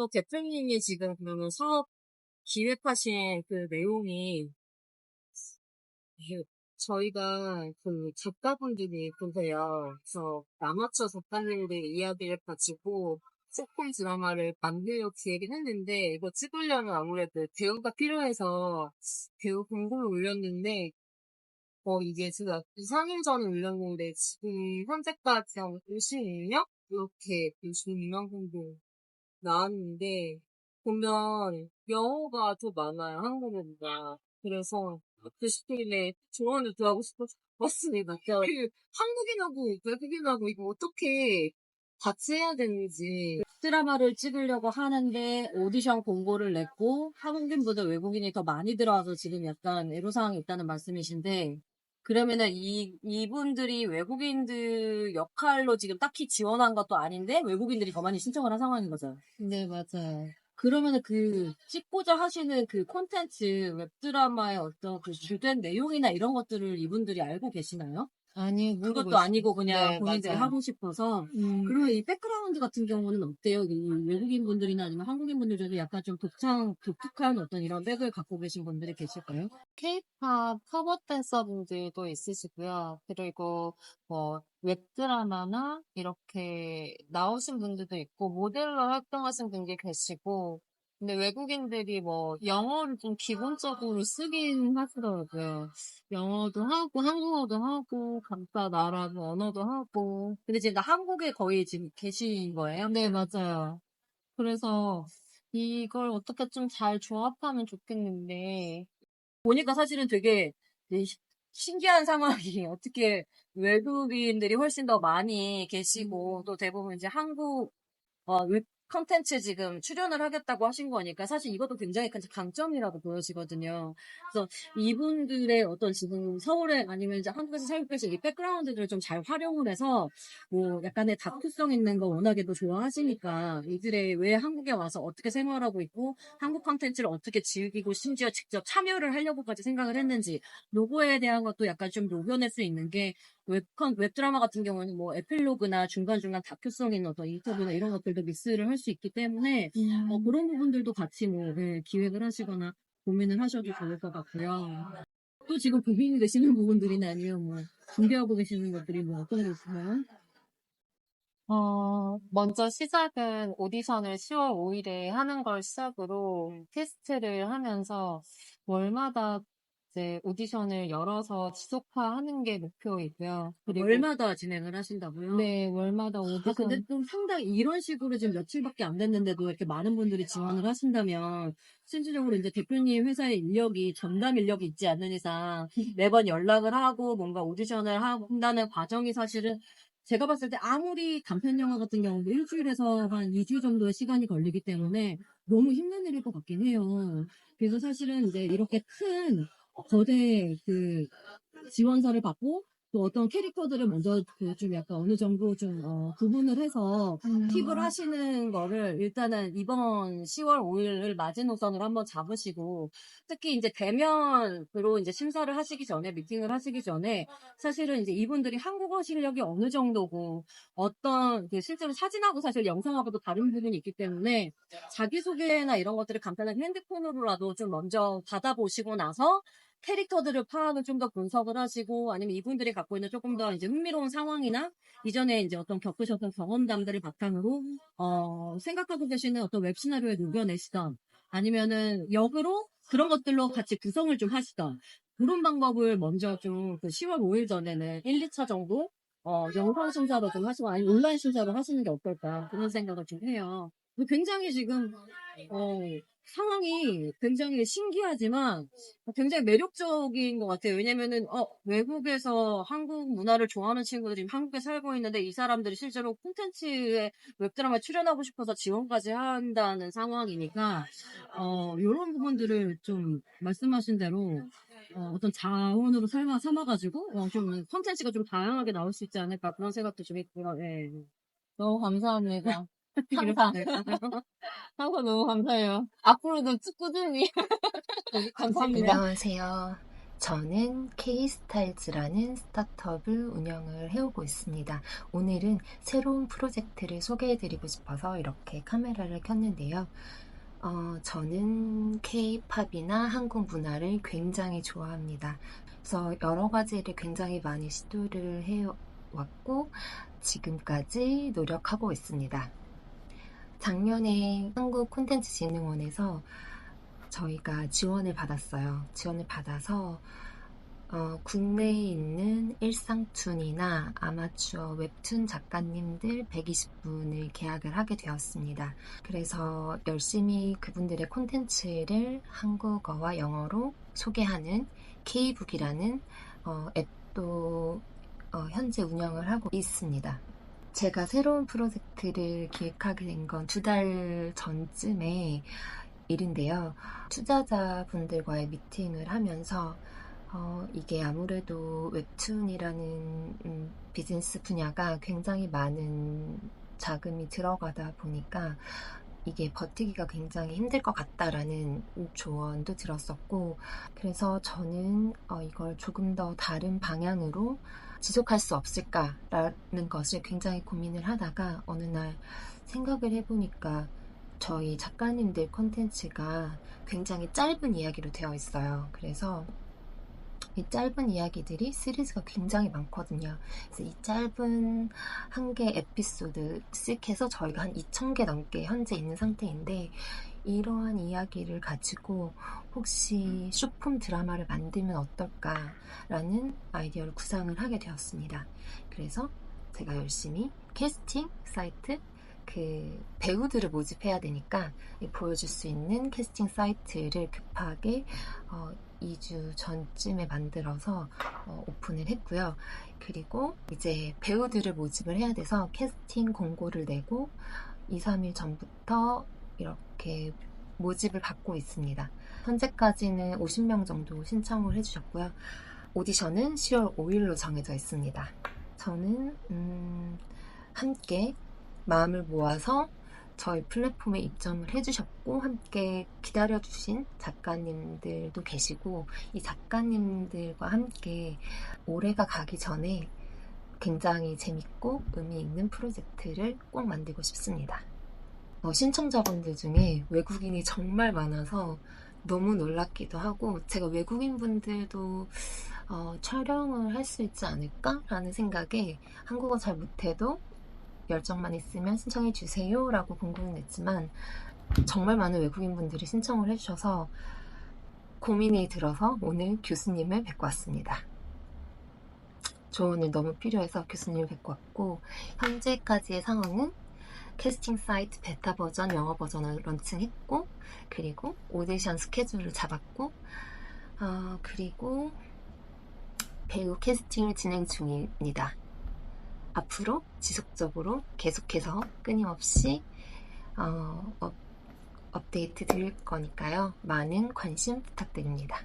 또 대표님이 지금 그러면 사업 기획하신 그 내용이 이게 저희가 그 작가분들이 계세요. 그래서 남아초 작가님들 이야기를 가지고 시트콤 드라마를 만들려고 기획을 했는데 이거 찍으려면 아무래도 배우가 필요해서 배우 공고를 올렸는데 이게 제가 2, 3일 전에 올렸는데 지금 현재까지 한 56명? 이렇게 56명 정도 나왔는데 보면 영어가 더 많아요, 한국어보다. 그래서 보시길래 조언을 구하고 싶었습니다. 그 한국인하고 외국인하고 이거 어떻게 같이 해야 되는지. 드라마를 찍으려고 하는데 오디션 공고를 냈고 한국인보다 외국인이 더 많이 들어와서 지금 약간 애로사항이 있다는 말씀이신데 그러면은 이분들이 외국인들 역할로 지금 딱히 지원한 것도 아닌데 외국인들이 더 많이 신청을 한 상황인 거죠. 네, 맞아요. 그러면은 그 찍고자 하시는 그 콘텐츠 웹드라마의 어떤 그 주된 내용이나 이런 것들을 이분들이 알고 계시나요? 아니, 그것도 아니고 그냥 네, 본인들이 맞아요. 하고 싶어서. 그러면 이 백그라운드 같은 경우는 어때요? 이 외국인 분들이나 아니면 한국인 분들 중에 약간 좀 독특한 어떤 이런 백을 갖고 계신 분들이 계실까요? 케이팝 커버 댄서분들도 있으시고요. 그리고 웹드라마나 이렇게 나오신 분들도 있고, 모델로 활동하신 분들이 계시고, 근데 외국인들이 영어를 좀 기본적으로 쓰긴 하시더라고요. 영어도 하고, 한국어도 하고, 각자 나라 언어도 하고. 근데 지금 다 한국에 거의 지금 계신 거예요? 네, 맞아요. 그래서 이걸 어떻게 좀 잘 조합하면 좋겠는데, 보니까 사실은 되게 신기한 상황이 어떻게 외국인들이 훨씬 더 많이 계시고 또 대부분 이제 한국 웹 컨텐츠 지금 출연을 하겠다고 하신 거니까 사실 이것도 굉장히 큰 강점이라고 보여지거든요. 그래서 이분들의 어떤 지금 서울에 아니면 이제 한국에서 살고 계신 이 백그라운드들을 좀 잘 활용을 해서 뭐 약간의 다큐성 있는 거 워낙에도 좋아하시니까 이들의 왜 한국에 와서 어떻게 생활하고 있고 한국 컨텐츠를 어떻게 즐기고 심지어 직접 참여를 하려고까지 생각을 했는지 요거에 대한 것도 약간 좀 녹여낼 수 있는 게 웹드라마 같은 경우는 뭐 에필로그나 중간중간 다큐성 있는 어떤 인터뷰나 이런 것들도 믹스를 할 수 있기 때문에 그런 부분들도 같이 뭐 기획을 하시거나 고민을 하셔도 좋을 것 같고요. 또 지금 고민이 되시는 부분들이나 아니면 뭐 준비하고 계시는 것들이 뭐 어떤 게 있나요? 먼저 시작은 오디션을 10월 5일에 하는 걸 시작으로 테스트를 하면서 월마다 이제 오디션을 열어서 지속화하는 게 목표이고요. 그리고 월마다 진행을 하신다고요? 네, 월마다 근데 오디션. 좀 상당히 이런 식으로 지금 며칠밖에 안 됐는데도 이렇게 많은 분들이 지원을 하신다면, 실질적으로 이제 대표님 회사의 인력이 전담 인력이 있지 않는 이상 매번 연락을 하고 뭔가 오디션을 한다는 과정이 사실은 제가 봤을 때 아무리 단편 영화 같은 경우도 일주일에서 한 2주 정도의 시간이 걸리기 때문에 너무 힘든 일일 것 같긴 해요. 그래서 사실은 이제 이렇게 큰 거대 그 지원서를 받고 또 어떤 캐릭터들을 먼저 그 좀 약간 어느 정도 좀 구분을 해서 팁을 하시는 거를 일단은 이번 10월 5일을 마지노선으로 한번 잡으시고 특히 이제 대면으로 이제 심사를 하시기 전에 미팅을 하시기 전에 사실은 이제 이분들이 한국어 실력이 어느 정도고 어떤 그 실제로 사진하고 사실 영상하고도 다른 부분이 있기 때문에 자기소개나 이런 것들을 간단하게 핸드폰으로라도 좀 먼저 받아보시고 나서 캐릭터들을 파악을 좀 더 분석을 하시고 아니면 이분들이 갖고 있는 조금 더 이제 흥미로운 상황이나 이전에 이제 어떤 겪으셨던 경험담들을 바탕으로 생각하고 계시는 어떤 웹 시나리오에 녹여내시던 아니면은 역으로 그런 것들로 같이 구성을 좀 하시던 그런 방법을 먼저 좀 그 10월 5일 전에는 1, 2차 정도 영상 심사로 좀 하시고 아니면 온라인 심사로 하시는 게 어떨까 그런 생각을 좀 해요. 굉장히 지금 상황이 굉장히 신기하지만 굉장히 매력적인 것 같아요. 왜냐면은, 외국에서 한국 문화를 좋아하는 친구들이 한국에 살고 있는데 이 사람들이 실제로 콘텐츠에 웹드라마에 출연하고 싶어서 지원까지 한다는 상황이니까, 요런 부분들을 좀 말씀하신 대로, 어떤 자원으로 삼아가지고, 좀 콘텐츠가 좀 다양하게 나올 수 있지 않을까 그런 생각도 좀 있고요. 예. 너무 감사합니다. 항상, 이렇게. 항상 너무 감사해요. 앞으로도 쭉 꾸준히. 감사합니다. 안녕하세요. 저는 K-스타일즈라는 스타트업을 운영을 해오고 있습니다. 오늘은 새로운 프로젝트를 소개해드리고 싶어서 이렇게 카메라를 켰는데요. 저는 K-팝이나 한국 문화를 굉장히 좋아합니다. 그래서 여러 가지를 굉장히 많이 시도를 해왔고 지금까지 노력하고 있습니다. 작년에 한국콘텐츠진흥원에서 저희가 지원을 받았어요. 지원을 받아서 국내에 있는 일상툰이나 아마추어 웹툰 작가님들 120분을 계약을 하게 되었습니다. 그래서 열심히 그분들의 콘텐츠를 한국어와 영어로 소개하는 K북이라는 앱도 현재 운영을 하고 있습니다. 제가 새로운 프로젝트를 기획하게 된 건 2달 전쯤에 일인데요. 투자자분들과의 미팅을 하면서 이게 아무래도 웹툰이라는 비즈니스 분야가 굉장히 많은 자금이 들어가다 보니까 이게 버티기가 굉장히 힘들 것 같다라는 조언도 들었었고, 그래서 저는 이걸 조금 더 다른 방향으로 지속할 수 없을까라는 것을 굉장히 고민을 하다가 어느 날 생각을 해보니까 저희 작가님들 콘텐츠가 굉장히 짧은 이야기로 되어 있어요. 그래서 이 짧은 이야기들이 시리즈가 굉장히 많거든요. 그래서 이 짧은 한 개 에피소드씩 해서 저희가 한 2,000개 넘게 현재 있는 상태인데, 이러한 이야기를 가지고 혹시 쇼폼 드라마를 만들면 어떨까라는 아이디어를 구상을 하게 되었습니다. 그래서 제가 열심히 캐스팅 사이트, 배우들을 모집해야 되니까 보여줄 수 있는 캐스팅 사이트를 급하게 2주 전쯤에 만들어서 오픈을 했고요. 그리고 이제 배우들을 모집을 해야 돼서 캐스팅 공고를 내고 2, 3일 전부터 이렇게 모집을 받고 있습니다. 현재까지는 50명 정도 신청을 해주셨고요. 오디션은 10월 5일로 정해져 있습니다. 저는 함께 마음을 모아서 저희 플랫폼에 입점을 해주셨고 함께 기다려주신 작가님들도 계시고, 이 작가님들과 함께 올해가 가기 전에 굉장히 재밌고 의미 있는 프로젝트를 꼭 만들고 싶습니다. 신청자분들 중에 외국인이 정말 많아서 너무 놀랍기도 하고, 제가 외국인분들도 촬영을 할 수 있지 않을까라는 생각에 한국어 잘 못해도 열정만 있으면 신청해 주세요 라고 공고를 냈지만 정말 많은 외국인분들이 신청을 해주셔서 고민이 들어서 오늘 교수님을 뵙고 왔습니다. 조언을 너무 필요해서 교수님을 뵙고 왔고, 현재까지의 상황은 캐스팅 사이트 베타 버전, 영어 버전을 런칭했고, 그리고 오디션 스케줄을 잡았고, 그리고 배우 캐스팅을 진행 중입니다. 앞으로 지속적으로 계속해서 끊임없이 업데이트 드릴 거니까요. 많은 관심 부탁드립니다.